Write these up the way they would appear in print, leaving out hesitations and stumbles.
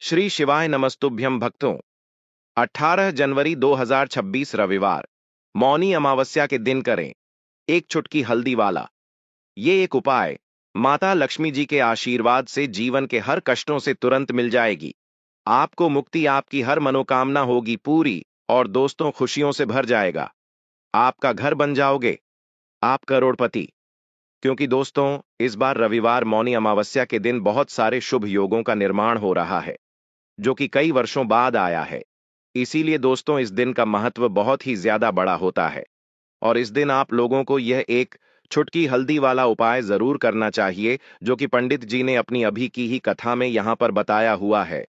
श्री शिवाय नमस्तुभ्यम भक्तों। 18 जनवरी 2026 रविवार, मौनी अमावस्या के दिन करें एक चुटकी हल्दी वाला ये एक उपाय। माता लक्ष्मी जी के आशीर्वाद से जीवन के हर कष्टों से तुरंत मिल जाएगी। आपको मुक्ति, आपकी हर मनोकामना होगी पूरी और दोस्तों खुशियों से भर जाएगा। आपका घर बन जाओगे, आप करोड़पति। क्योंकि दोस्तों, इस बार रविवार मौनी अमावस्या के दिन बहुत सारे शुभ योगों का निर्माण हो रहा है, जो कि कई वर्षों बाद आया है। इसीलिए दोस्तों, इस दिन का महत्व बहुत ही ज्यादा बड़ा होता है और इस दिन आप लोगों को यह एक छुटकी हल्दी वाला उपाय जरूर करना चाहिए, जो कि पंडित जी ने अपनी अभी की ही कथा में यहां पर बताया हुआ है।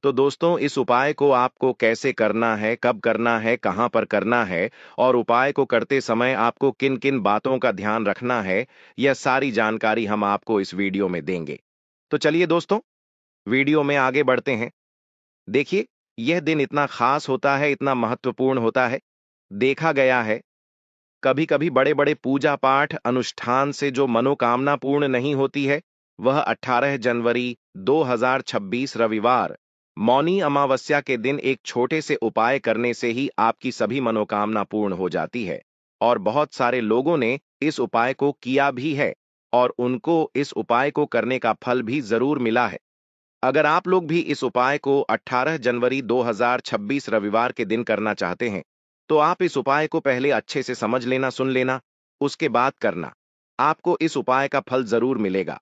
तो दोस्तों, इस उपाय को आपको कैसे करना है, कब करना है, कहां पर करना है और उपाय को करते समय आपको किन किन बातों का ध्यान रखना है, यह सारी जानकारी हम आपको इस वीडियो में देंगे। तो चलिए दोस्तों, वीडियो में आगे बढ़ते हैं। देखिए, यह दिन इतना खास होता है, इतना महत्वपूर्ण होता है। देखा गया है, कभी कभी बड़े बड़े पूजा पाठ अनुष्ठान से जो मनोकामना पूर्ण नहीं होती है, वह 18 जनवरी 2026 रविवार मौनी अमावस्या के दिन एक छोटे से उपाय करने से ही आपकी सभी मनोकामना पूर्ण हो जाती है। और बहुत सारे लोगों ने इस उपाय को किया भी है और उनको इस उपाय को करने का फल भी जरूर मिला है। अगर आप लोग भी इस उपाय को 18 जनवरी 2026 रविवार के दिन करना चाहते हैं, तो आप इस उपाय को पहले अच्छे से समझ लेना, सुन लेना, उसके बाद करना। आपको इस उपाय का फल जरूर मिलेगा।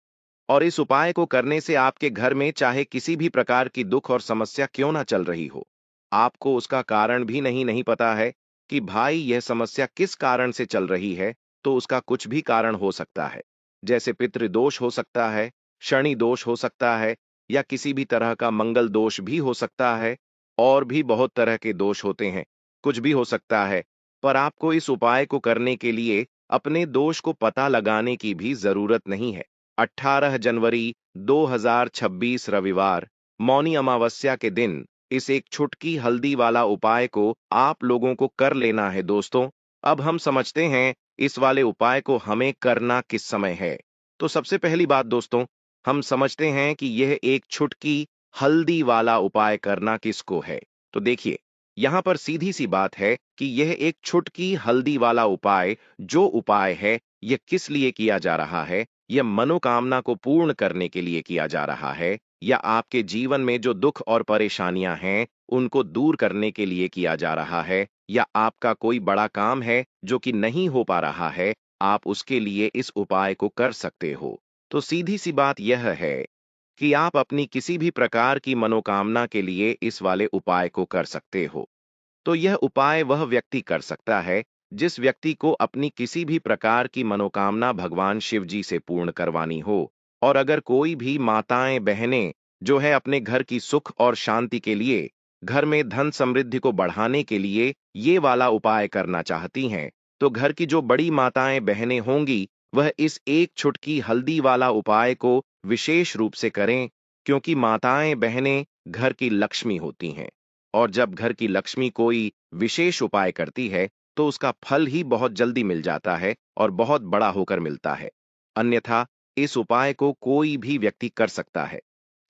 और इस उपाय को करने से आपके घर में चाहे किसी भी प्रकार की दुख और समस्या क्यों ना चल रही हो, आपको उसका कारण भी नहीं पता है कि भाई यह समस्या किस कारण से चल रही है, तो उसका कुछ भी कारण हो सकता है। जैसे पितृदोष हो सकता है, शनि दोष हो सकता है, या किसी भी तरह का मंगल दोष भी हो सकता है। और भी बहुत तरह के दोष होते हैं, कुछ भी हो सकता है। पर आपको इस उपाय को करने के लिए अपने दोष को पता लगाने की भी जरूरत नहीं है। 18 जनवरी 2026 रविवार मौनी अमावस्या के दिन इस एक छुटकी हल्दी वाला उपाय को आप लोगों को कर लेना है दोस्तों। अब हम समझते हैं इस वाले उपाय को हमें करना किस समय है। तो सबसे पहली बात दोस्तों, हम समझते हैं कि यह एक छुटकी हल्दी वाला उपाय करना किसको है। तो देखिए, यहां पर सीधी सी बात है कि यह एक छुटकी हल्दी वाला उपाय जो उपाय है, यह किस लिए किया जा रहा है। यह मनोकामना को पूर्ण करने के लिए किया जा रहा है, या आपके जीवन में जो दुख और परेशानियां हैं उनको दूर करने के लिए किया जा रहा है, या आपका कोई बड़ा काम है जो कि नहीं हो पा रहा है, आप उसके लिए इस उपाय को कर सकते हो। तो सीधी सी बात यह है कि आप अपनी किसी भी प्रकार की मनोकामना के लिए इस वाले उपाय को कर सकते हो। तो यह उपाय वह व्यक्ति कर सकता है जिस व्यक्ति को अपनी किसी भी प्रकार की मनोकामना भगवान शिव जी से पूर्ण करवानी हो। और अगर कोई भी माताएं बहनें जो है अपने घर की सुख और शांति के लिए, घर में धन समृद्धि को बढ़ाने के लिए ये वाला उपाय करना चाहती हैं, तो घर की जो बड़ी माताएं बहनें होंगी, वह इस एक छुटकी हल्दी वाला उपाय को विशेष रूप से करें। क्योंकि माताएं बहनें घर की लक्ष्मी होती हैं, और जब घर की लक्ष्मी कोई विशेष उपाय करती है, तो उसका फल ही बहुत जल्दी मिल जाता है और बहुत बड़ा होकर मिलता है। अन्यथा इस उपाय को कोई भी व्यक्ति कर सकता है,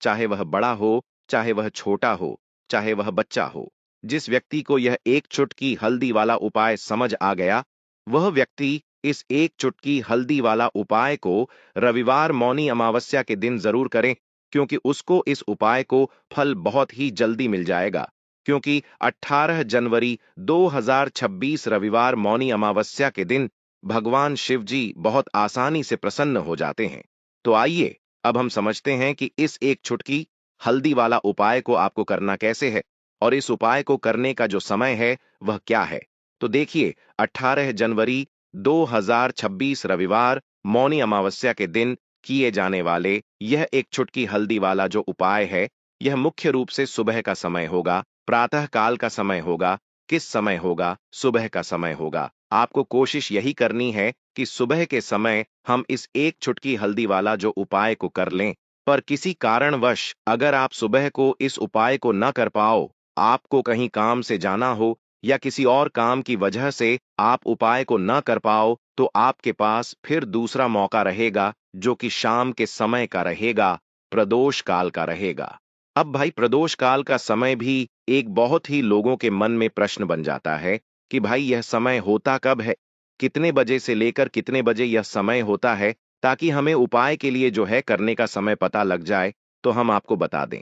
चाहे वह बड़ा हो, चाहे वह छोटा हो, चाहे वह बच्चा हो। जिस व्यक्ति को यह एक चुटकी हल्दी वाला उपाय समझ आ गया, वह व्यक्ति इस एक चुटकी हल्दी वाला उपाय को रविवार मौनी अमावस्या के दिन जरूर करें। क्योंकि उसको इस उपाय को फल बहुत ही जल्दी मिल जाएगा। क्योंकि 18 जनवरी 2026 रविवार मौनी अमावस्या के दिन भगवान शिव जी बहुत आसानी से प्रसन्न हो जाते हैं। तो आइए, अब हम समझते हैं कि इस एक छुटकी हल्दी वाला उपाय को आपको करना कैसे है और इस उपाय को करने का जो समय है वह क्या है। तो देखिए, 18 जनवरी 2026 रविवार मौनी अमावस्या के दिन किए जाने वाले यह एक चुटकी हल्दी वाला जो उपाय है, यह मुख्य रूप से सुबह का समय होगा, प्रातः काल का समय होगा। किस समय होगा? सुबह का समय होगा। आपको कोशिश यही करनी है कि सुबह के समय हम इस एक चुटकी हल्दी वाला जो उपाय को कर लें। पर किसी कारणवश अगर आप सुबह को इस उपाय को न कर पाओ, आपको कहीं काम से जाना हो या किसी और काम की वजह से आप उपाय को न कर पाओ, तो आपके पास फिर दूसरा मौका रहेगा, जो कि शाम के समय का रहेगा, प्रदोष काल का रहेगा। अब भाई प्रदोष काल का समय भी एक बहुत ही लोगों के मन में प्रश्न बन जाता है कि भाई यह समय होता कब है, कितने बजे से लेकर कितने बजे यह समय होता है, ताकि हमें उपाय के लिए जो है करने का समय पता लग जाए। तो हम आपको बता दें,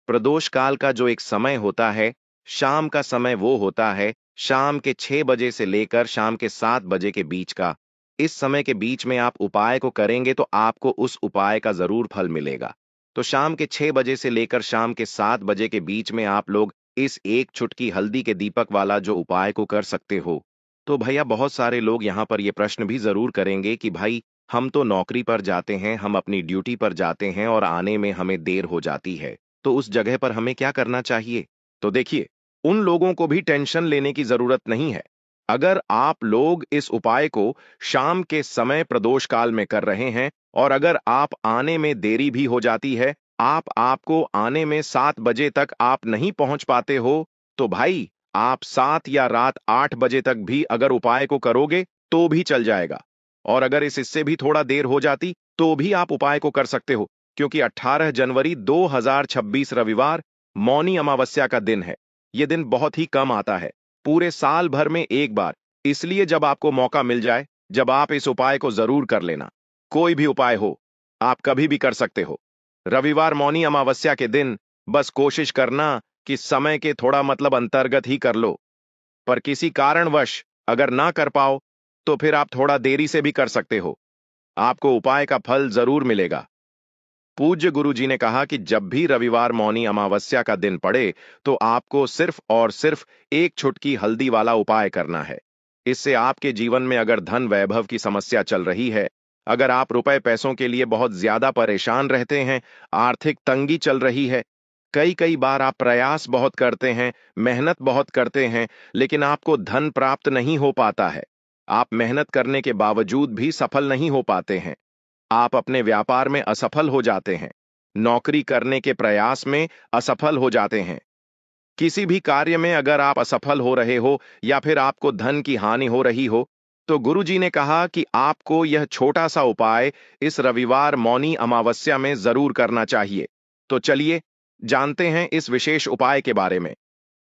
प्रदोष काल का जो एक समय होता है, शाम का समय वो होता है शाम के 6 बजे से लेकर शाम के 7 बजे के बीच का। इस समय के बीच में आप उपाय को करेंगे तो आपको उस उपाय का जरूर फल मिलेगा। तो शाम के 6 बजे से लेकर शाम के 7 बजे के बीच में आप लोग इस एक चुटकी हल्दी के दीपक वाला जो उपाय को कर सकते हो। तो भैया बहुत सारे लोग यहाँ पर ये प्रश्न भी जरूर करेंगे कि भाई हम तो नौकरी पर जाते हैं, हम अपनी ड्यूटी पर जाते हैं और आने में हमें देर हो जाती है, तो उस जगह पर हमें क्या करना चाहिए? तो देखिए, उन लोगों को भी टेंशन लेने की जरूरत नहीं है। अगर आप लोग इस उपाय को शाम के समय प्रदोष काल में कर रहे हैं और अगर आप आने में देरी भी हो जाती है, आपको आने में 7 बजे तक आप नहीं पहुंच पाते हो, तो भाई आप 7 या रात 8 बजे तक भी अगर उपाय को करोगे तो भी चल जाएगा। और अगर इस इससे भी थोड़ा देर हो जाती तो भी आप उपाय को कर सकते हो, क्योंकि 18 जनवरी 2026 रविवार मौनी अमावस्या का दिन है। यह दिन बहुत ही कम आता है, पूरे साल भर में एक बार। इसलिए जब आपको मौका मिल जाए, जब आप इस उपाय को जरूर कर लेना। कोई भी उपाय हो, आप कभी भी कर सकते हो। रविवार मौनी अमावस्या के दिन बस कोशिश करना कि समय के थोड़ा मतलब अंतर्गत ही कर लो। पर किसी कारणवश अगर ना कर पाओ तो फिर आप थोड़ा देरी से भी कर सकते हो, आपको उपाय का फल जरूर मिलेगा। पूज्य गुरु जी ने कहा कि जब भी रविवार मौनी अमावस्या का दिन पड़े तो आपको सिर्फ और सिर्फ एक छुटकी हल्दी वाला उपाय करना है। इससे आपके जीवन में अगर धन वैभव की समस्या चल रही है, अगर आप रुपए पैसों के लिए बहुत ज्यादा परेशान रहते हैं, आर्थिक तंगी चल रही है, कई कई बार आप प्रयास बहुत करते हैं, मेहनत बहुत करते हैं, लेकिन आपको धन प्राप्त नहीं हो पाता है, आप मेहनत करने के बावजूद भी सफल नहीं हो पाते हैं, आप अपने व्यापार में असफल हो जाते हैं, नौकरी करने के प्रयास में असफल हो जाते हैं, किसी भी कार्य में अगर आप असफल हो रहे हो या फिर आपको धन की हानि हो रही हो, तो गुरुजी ने कहा कि आपको यह छोटा सा उपाय इस रविवार मौनी अमावस्या में जरूर करना चाहिए। तो चलिए जानते हैं इस विशेष उपाय के बारे में।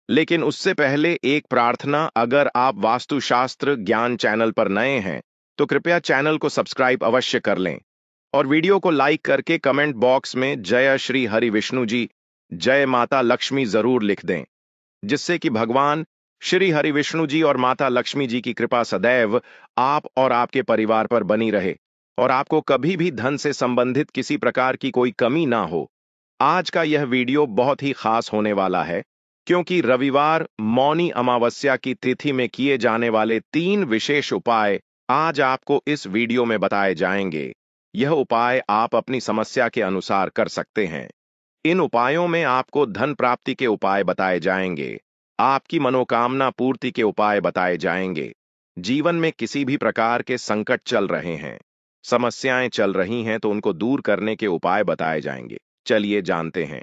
लेकिन उससे पहले एक प्रार्थना, अगर आप वास्तुशास्त्र ज्ञान चैनल पर नए हैं तो कृपया चैनल को सब्सक्राइब अवश्य कर लें और वीडियो को लाइक करके कमेंट बॉक्स में जय श्री हरि विष्णु जी, जय माता लक्ष्मी जरूर लिख दें, जिससे कि भगवान श्री हरि विष्णु जी और माता लक्ष्मी जी की कृपा सदैव आप और आपके परिवार पर बनी रहे और आपको कभी भी धन से संबंधित किसी प्रकार की कोई कमी ना हो। आज का यह वीडियो बहुत ही खास होने वाला है, क्योंकि रविवार मौनी अमावस्या की तिथि में किए जाने वाले 3 विशेष उपाय आज आपको इस वीडियो में बताए जाएंगे। यह उपाय आप अपनी समस्या के अनुसार कर सकते हैं। इन उपायों में आपको धन प्राप्ति के उपाय बताए जाएंगे, आपकी मनोकामना पूर्ति के उपाय बताए जाएंगे, जीवन में किसी भी प्रकार के संकट चल रहे हैं, समस्याएं चल रही हैं तो उनको दूर करने के उपाय बताए जाएंगे। चलिए जानते हैं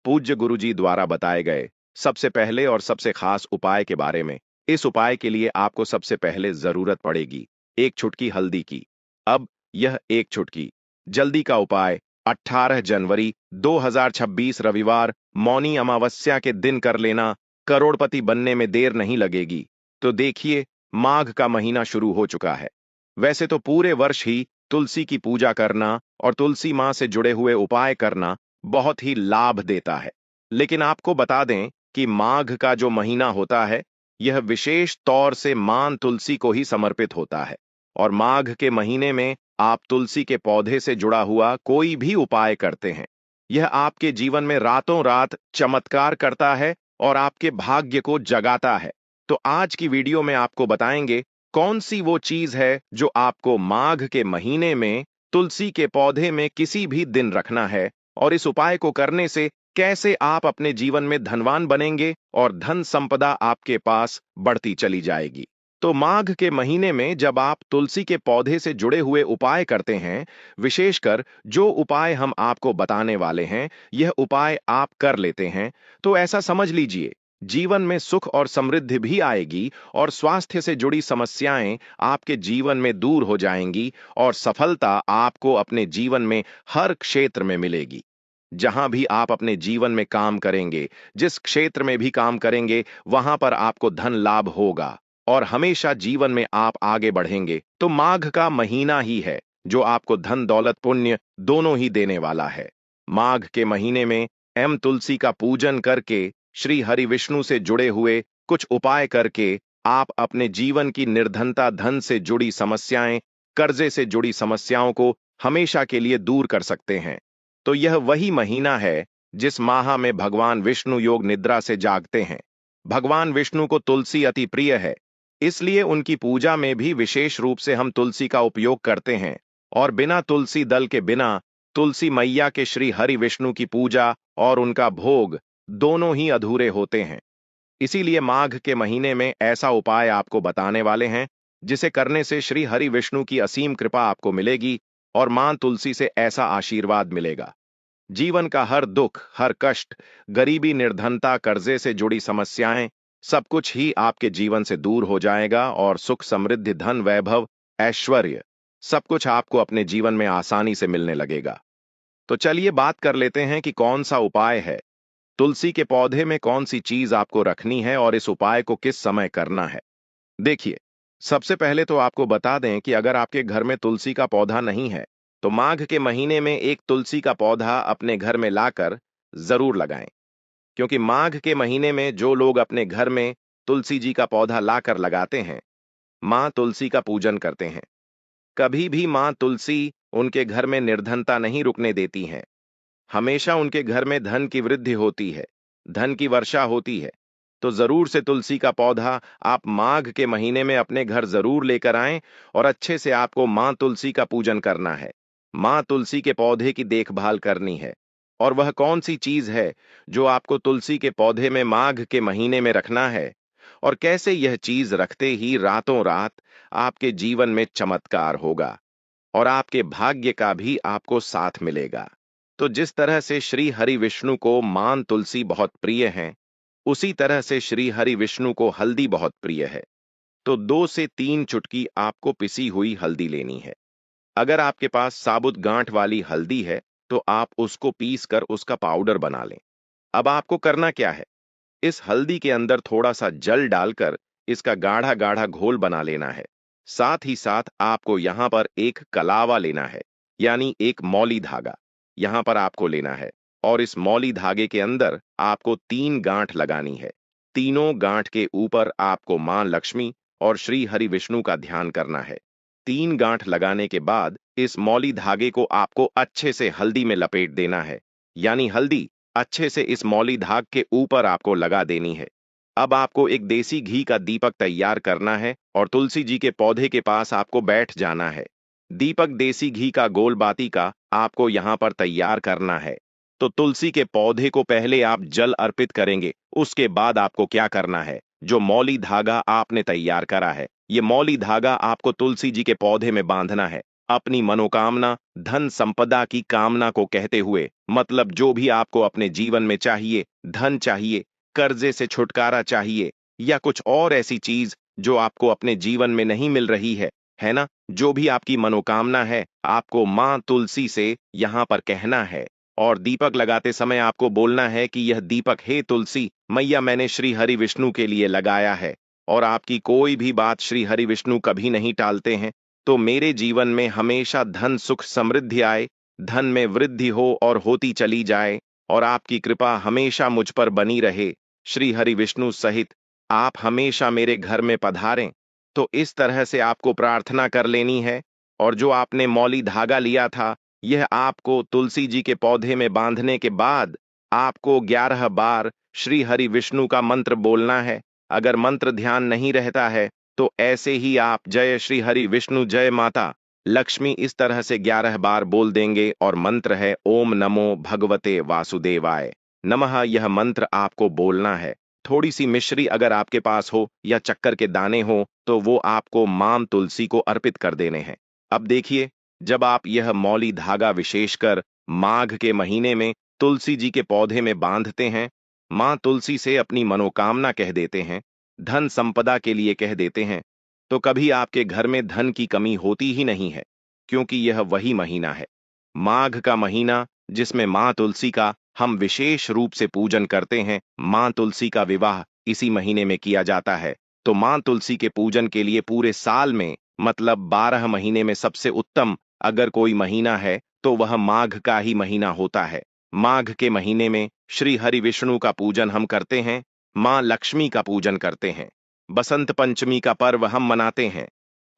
पूज्य गुरुजी द्वारा बताए गए सबसे पहले और सबसे खास उपाय के बारे में। इस उपाय के लिए आपको सबसे पहले जरूरत पड़ेगी एक चुटकी हल्दी की। अब यह एक चुटकी जल्दी का उपाय 18 जनवरी 2026 रविवार मौनी अमावस्या के दिन कर लेना, करोड़पति बनने में देर नहीं लगेगी। तो देखिए, माघ का महीना शुरू हो चुका है। वैसे तो पूरे वर्ष ही तुलसी की पूजा करना और तुलसी मां से जुड़े हुए उपाय करना बहुत ही लाभ देता है, लेकिन आपको बता दें कि माघ का जो महीना होता है, यह विशेष तौर से मां तुलसी को ही समर्पित होता है और माघ के महीने में आप तुलसी के पौधे से जुड़ा हुआ कोई भी उपाय करते हैं, यह आपके जीवन में रातों रात चमत्कार करता है और आपके भाग्य को जगाता है। तो आज की वीडियो में आपको बताएंगे कौन सी वो चीज है जो आपको माघ के महीने में तुलसी के पौधे में किसी भी दिन रखना है और इस उपाय को करने से कैसे आप अपने जीवन में धनवान बनेंगे और धन संपदा आपके पास बढ़ती चली जाएगी। तो माघ के महीने में जब आप तुलसी के पौधे से जुड़े हुए उपाय करते हैं, विशेषकर जो उपाय हम आपको बताने वाले हैं, यह उपाय आप कर लेते हैं, तो ऐसा समझ लीजिए जीवन में सुख और समृद्धि भी आएगी और स्वास्थ्य से जुड़ी समस्याएं आपके जीवन में दूर हो जाएंगी और सफलता आपको अपने जीवन में हर क्षेत्र में मिलेगी। जहां भी आप अपने जीवन में काम करेंगे, जिस क्षेत्र में भी काम करेंगे, वहां पर आपको धन लाभ होगा और हमेशा जीवन में आप आगे बढ़ेंगे। तो माघ का महीना ही है जो आपको धन दौलत पुण्य दोनों ही देने वाला है। माघ के महीने में तुलसी का पूजन करके, श्री हरि विष्णु से जुड़े हुए कुछ उपाय करके आप अपने जीवन की निर्धनता, धन से जुड़ी समस्याएं, कर्जे से जुड़ी समस्याओं को हमेशा के लिए दूर कर सकते हैं। तो यह वही महीना है जिस माह में भगवान विष्णु योग निद्रा से जागते हैं। भगवान विष्णु को तुलसी अति प्रिय है, इसलिए उनकी पूजा में भी विशेष रूप से हम तुलसी का उपयोग करते हैं। और बिना तुलसी दल के, बिना तुलसी मैया के श्री हरि विष्णु की पूजा और उनका भोग दोनों ही अधूरे होते हैं। इसीलिए माघ के महीने में ऐसा उपाय आपको बताने वाले हैं जिसे करने से श्री हरि विष्णु की असीम कृपा आपको मिलेगी और मां तुलसी से ऐसा आशीर्वाद मिलेगा। जीवन का हर दुख, हर कष्ट, गरीबी, निर्धनता, कर्जे से जुड़ी समस्याएं, सब कुछ ही आपके जीवन से दूर हो जाएगा और सुख, समृद्धि, धन, वैभव, ऐश्वर्य, सब कुछ आपको अपने जीवन में आसानी से मिलने लगेगा। तो चलिए बात कर लेते हैं कि कौन सा उपाय है, तुलसी के पौधे में कौन सी चीज आपको रखनी है और इस उपाय को किस समय करना है। देखिए, सबसे पहले तो आपको बता दें कि अगर आपके घर में तुलसी का पौधा नहीं है, तो माघ के महीने में एक तुलसी का पौधा अपने घर में लाकर जरूर लगाएं। क्योंकि माघ के महीने में जो लोग अपने घर में तुलसी जी का पौधा लाकर लगाते हैं, मां तुलसी का पूजन करते हैं। कभी भी मां तुलसी उनके घर में निर्धनता नहीं रुकने देती हैं। हमेशा उनके घर में धन की वृद्धि होती है, धन की वर्षा होती है। तो जरूर से तुलसी का पौधा आप माघ के महीने में अपने घर जरूर लेकर आएं और अच्छे से आपको मां तुलसी का पूजन करना है। मां तुलसी के पौधे की देखभाल करनी है। और वह कौन सी चीज है जो आपको तुलसी के पौधे में माघ के महीने में रखना है, और कैसे यह चीज रखते ही रातों रात आपके जीवन में चमत्कार होगा और आपके भाग्य का भी आपको साथ मिलेगा। तो जिस तरह से श्री हरि विष्णु को मां तुलसी बहुत प्रिय है, उसी तरह से श्री हरि विष्णु को हल्दी बहुत प्रिय है। तो 2 से 3 चुटकी आपको पिसी हुई हल्दी लेनी है। अगर आपके पास साबुत गांठ वाली हल्दी है तो आप उसको पीस कर उसका पाउडर बना लें। अब आपको करना क्या है, इस हल्दी के अंदर थोड़ा सा जल डालकर इसका गाढ़ा गाढ़ा घोल बना लेना है। साथ ही साथ आपको यहां पर एक कलावा लेना है, यानी एक मौली धागा यहां पर आपको लेना है। और इस मौली धागे के अंदर आपको 3 गांठ लगानी है। तीनों गांठ के ऊपर आपको मां लक्ष्मी और श्री हरि विष्णु का ध्यान करना है। 3 गांठ लगाने के बाद इस मौली धागे को आपको अच्छे से हल्दी में लपेट देना है, यानी हल्दी अच्छे से इस मौली धाग के ऊपर आपको लगा देनी है। अब आपको एक देसी घी का दीपक तैयार करना है और तुलसी जी के पौधे के पास आपको बैठ जाना है। दीपक देसी घी का गोल बाती का आपको यहां पर तैयार करना है। तो तुलसी के पौधे को पहले आप जल अर्पित करेंगे, उसके बाद आपको क्या करना है, जो मौली धागा आपने तैयार करा है, ये मौली धागा आपको तुलसी जी के पौधे में बांधना है। अपनी मनोकामना, धन संपदा की कामना को कहते हुए, मतलब जो भी आपको अपने जीवन में चाहिए, धन चाहिए, कर्जे से छुटकारा चाहिए, या कुछ और ऐसी चीज जो आपको अपने जीवन में नहीं मिल रही है ना, जो भी आपकी मनोकामना है, आपको मां तुलसी से यहां पर कहना है। और दीपक लगाते समय आपको बोलना है कि यह दीपक, हे तुलसी मैया, मैंने श्री हरि विष्णु के लिए लगाया है और आपकी कोई भी बात श्री हरि विष्णु कभी नहीं टालते हैं। तो मेरे जीवन में हमेशा धन, सुख, समृद्धि आए, धन में वृद्धि हो और होती चली जाए, और आपकी कृपा हमेशा मुझ पर बनी रहे। श्री हरि विष्णु सहित आप हमेशा मेरे घर में पधारें। तो इस तरह से आपको प्रार्थना कर लेनी है। और जो आपने मौली धागा लिया था, यह आपको तुलसी जी के पौधे में बांधने के बाद आपको 11 बार श्री हरि विष्णु का मंत्र बोलना है। अगर मंत्र ध्यान नहीं रहता है तो ऐसे ही आप जय श्री हरि विष्णु, जय माता लक्ष्मी, इस तरह से 11 बार बोल देंगे। और मंत्र है ओम नमो भगवते वासुदेवाय नमः। यह मंत्र आपको बोलना है। थोड़ी सी मिश्री अगर आपके पास हो या चक्कर के दाने हो तो वो आपको मां तुलसी को अर्पित कर देने हैं। अब देखिए, जब आप यह मौली धागा विशेषकर माघ के महीने में तुलसी जी के पौधे में बांधते हैं, मां तुलसी से अपनी मनोकामना कह देते हैं, धन संपदा के लिए कह देते हैं, तो कभी आपके घर में धन की कमी होती ही नहीं है। क्योंकि यह वही महीना है, माघ का महीना, जिसमें माँ तुलसी का हम विशेष रूप से पूजन करते हैं। माँ तुलसी का विवाह इसी महीने में किया जाता है। तो माँ तुलसी के पूजन के लिए पूरे साल में मतलब 12 महीने में सबसे उत्तम अगर कोई महीना है तो वह माघ का ही महीना होता है। माघ के महीने में श्री हरि विष्णु का पूजन हम करते हैं, माँ लक्ष्मी का पूजन करते हैं, बसंत पंचमी का पर्व हम मनाते हैं,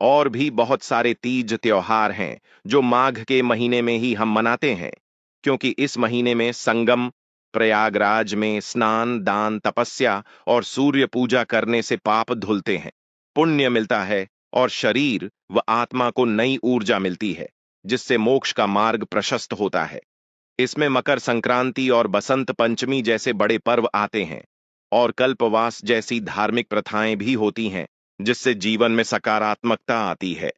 और भी बहुत सारे तीज त्योहार हैं जो माघ के महीने में ही हम मनाते हैं, क्योंकि इस महीने में संगम, प्रयागराज में स्नान, दान, तपस्या और सूर्य पूजा करने से पाप धुलते हैं, पुण्य मिलता है और शरीर व आत्मा को नई ऊर्जा मिलती है, जिससे मोक्ष का मार्ग प्रशस्त होता है। इसमें मकर संक्रांति और बसंत पंचमी जैसे बड़े पर्व आते हैं और कल्पवास जैसी धार्मिक प्रथाएं भी होती हैं, जिससे जीवन में सकारात्मकता आती है।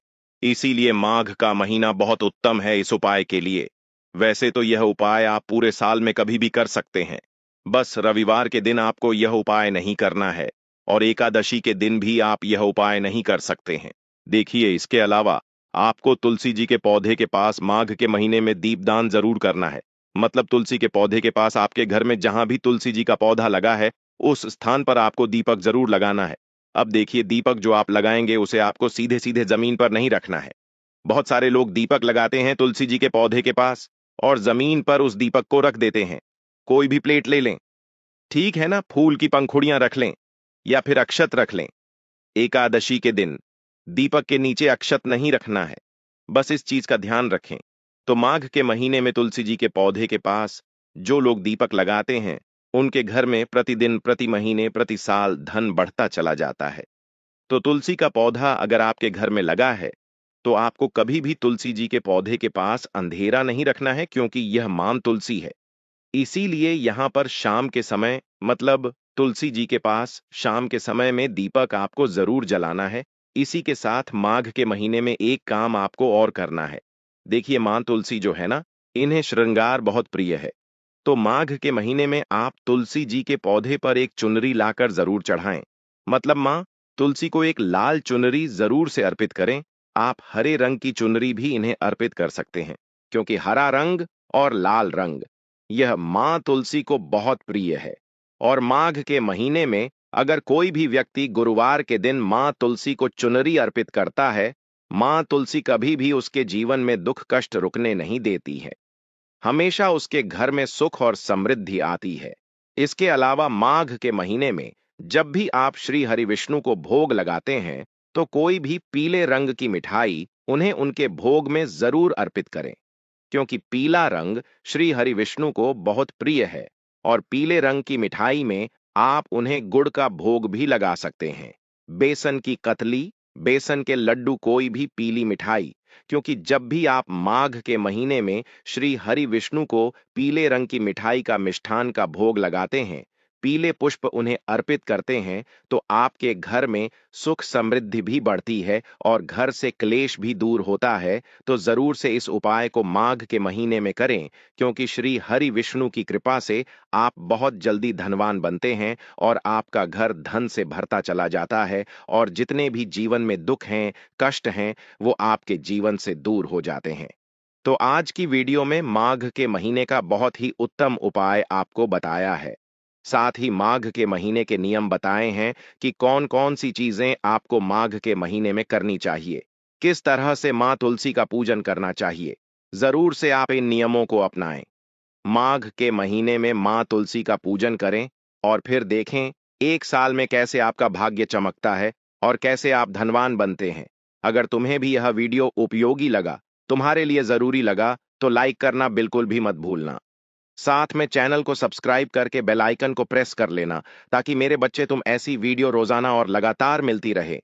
इसीलिए माघ का महीना बहुत उत्तम है इस उपाय के लिए। वैसे तो यह उपाय आप पूरे साल में कभी भी कर सकते हैं, बस रविवार के दिन आपको यह उपाय नहीं करना है और एकादशी के दिन भी आप यह उपाय नहीं कर सकते हैं। देखिए, इसके अलावा आपको तुलसी जी के पौधे के पास माघ के महीने में दीपदान जरूर करना है। मतलब तुलसी के पौधे के पास आपके घर में जहां भी तुलसी जी का पौधा लगा है उस स्थान पर आपको दीपक जरूर लगाना है। अब देखिए, दीपक जो आप लगाएंगे उसे आपको सीधे सीधे जमीन पर नहीं रखना है। बहुत सारे लोग दीपक लगाते हैं तुलसी जी के पौधे के पास और जमीन पर उस दीपक को रख देते हैं। कोई भी प्लेट ले लें, ठीक है ना, फूल की पंखुड़ियां रख लें या फिर अक्षत रख लें। एकादशी के दिन दीपक के नीचे अक्षत नहीं रखना है, बस इस चीज का ध्यान रखें। तो माघ के महीने में तुलसी जी के पौधे के पास जो लोग दीपक लगाते हैं उनके घर में प्रतिदिन, प्रति महीने, प्रति साल धन बढ़ता चला जाता है। तो तुलसी का पौधा अगर आपके घर में लगा है तो आपको कभी भी तुलसी जी के पौधे के पास अंधेरा नहीं रखना है, क्योंकि यह मां तुलसी है। इसीलिए यहां पर शाम के समय मतलब तुलसी जी के पास शाम के समय में दीपक आपको जरूर जलाना है। इसी के साथ माघ के महीने में एक काम आपको और करना है। देखिए, मां तुलसी जो है ना, इन्हें श्रृंगार बहुत प्रिय है। तो माघ के महीने में आप तुलसी जी के पौधे पर एक चुनरी लाकर जरूर चढ़ाएं। मतलब मां तुलसी को एक लाल चुनरी जरूर से अर्पित करें। आप हरे रंग की चुनरी भी इन्हें अर्पित कर सकते हैं, क्योंकि हरा रंग और लाल रंग यह मां तुलसी को बहुत प्रिय है। और माघ के महीने में अगर कोई भी व्यक्ति गुरुवार के दिन मां तुलसी को चुनरी अर्पित करता है, मां तुलसी कभी भी उसके जीवन में दुख कष्ट रुकने नहीं देती है, हमेशा उसके घर में सुख और समृद्धि आती है। इसके अलावा माघ के महीने में जब भी आप श्री हरि विष्णु को भोग लगाते हैं तो कोई भी पीले रंग की मिठाई उन्हें उनके भोग में जरूर अर्पित करें, क्योंकि पीला रंग श्री हरि विष्णु को बहुत प्रिय है। और पीले रंग की मिठाई में आप उन्हें गुड़ का भोग भी लगा सकते हैं, बेसन की कतली, बेसन के लड्डू, कोई भी पीली मिठाई, क्योंकि जब भी आप माघ के महीने में श्री हरि विष्णु को पीले रंग की मिठाई का मिष्ठान का भोग लगाते हैं, पीले पुष्प उन्हें अर्पित करते हैं, तो आपके घर में सुख समृद्धि भी बढ़ती है और घर से क्लेश भी दूर होता है। तो जरूर से इस उपाय को माघ के महीने में करें, क्योंकि श्री हरि विष्णु की कृपा से आप बहुत जल्दी धनवान बनते हैं और आपका घर धन से भरता चला जाता है और जितने भी जीवन में दुख हैं, कष्ट हैं, वो आपके जीवन से दूर हो जाते हैं। तो आज की वीडियो में माघ के महीने का बहुत ही उत्तम उपाय आपको बताया है। साथ ही माघ के महीने के नियम बताए हैं कि कौन कौन सी चीजें आपको माघ के महीने में करनी चाहिए, किस तरह से मां तुलसी का पूजन करना चाहिए। जरूर से आप इन नियमों को अपनाएं। माघ के महीने में मां तुलसी का पूजन करें और फिर देखें एक साल में कैसे आपका भाग्य चमकता है और कैसे आप धनवान बनते हैं। अगर तुम्हें भी यह वीडियो उपयोगी लगा, तुम्हारे लिए जरूरी लगा, तो लाइक करना बिल्कुल भी मत भूलना। साथ में चैनल को सब्सक्राइब करके बेल आइकन को प्रेस कर लेना, ताकि मेरे बच्चे तुम ऐसी वीडियो रोजाना और लगातार मिलती रहे।